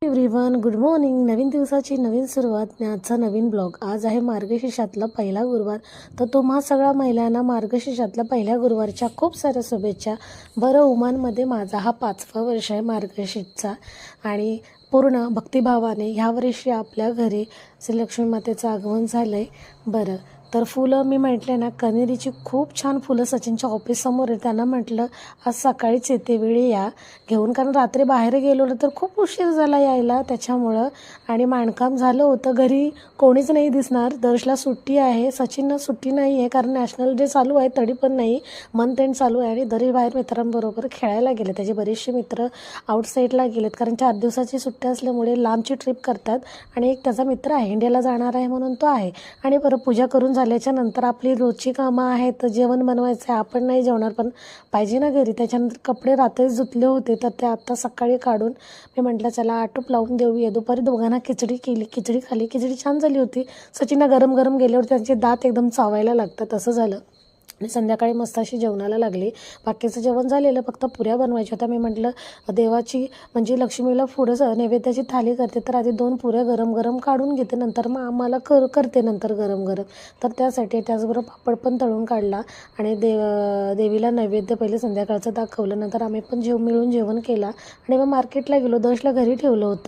Everyone, good morning. नवीन दिवसाची नवीन सुरुवात आणि आजचा नवीन ब्लॉग. आज आहे मार्गशीर्षातला पहिला गुरुवार. तर तुम्हा सगळ्या महिलांना मार्गशीर्षातल्या पहिल्या गुरुवारच्या खूप साऱ्या शुभेच्छा. बरं, उमानमध्ये माझा हा 5वा वर्ष आहे मार्गशीर्षचा आणि पूर्ण भक्तिभावाने ह्या वर्षी आपल्या घरी श्री लक्ष्मी मातेचं आगमन झालं आहे. बरं, तर फुलं मी म्हटले ना, कनेरीची खूप छान फुलं सचिनच्या ऑफिससमोर आहे. त्यांना म्हटलं आज सकाळीच येते वेळी या घेऊन, कारण रात्री बाहेर गेलो तर खूप उशीर झाला यायला त्याच्यामुळं. आणि माणकाम झालं होतं, घरी कोणीच नाही दिसणार. दर्शला सुट्टी आहे, सचिनला सुट्टी नाही आहे कारण नॅशनल डे चालू आहे, तरी पण नाही, मंथ एंड चालू आहे. आणि दरी बाहेर मित्रांबरोबर खेळायला गेले. त्याचे बरेचसे मित्र आउटसाईडला गेलेत कारण 4 दिवसाची सुट्टी असल्यामुळे लांबची ट्रिप करतात. आणि एक त्याचा मित्र आहे इंडियाला जाणार आहे म्हणून तो आहे. आणि बरं, पूजा करून झाल्याच्या नंतर आपली रोजची कामं आहेत. जेवण बनवायचं आहे, आपण नाही जेवणार पण पाहिजे ना घरी. त्याच्यानंतर कपडे रात्रीच धुतले होते तर ते आता सकाळी काढून मी म्हटलं चला आटूप लावून देऊया. दुपारी दोघांना खिचडी केली, खिचडी खाली, खिचडी छान झाली होती. सचिनला गरम गरम गेल्यावर त्यांचे दात एकदम चावायला लागतात, असं झालं. आणि संध्याकाळी मस्त अशी जेवणाला लागली. बाकीचं जेवण झालेलं, फक्त पुऱ्या बनवायच्या होत्या. मी म्हटलं देवाची म्हणजे लक्ष्मीला पुढं नैवेद्याची थाली करते तर आधी 2 पुऱ्या गरम गरम काढून घेते, नंतर मग आम्हाला करते नंतर गरम गरम. तर त्यासाठी त्याचबरोबर पापड पण तळून काढला आणि देवीला नैवेद्य पहिले संध्याकाळचं दाखवलं. नंतर आम्ही पण मिळून जेवण केला आणि मग मार्केटला गेलो. दशला घरी ठेवलं होतं.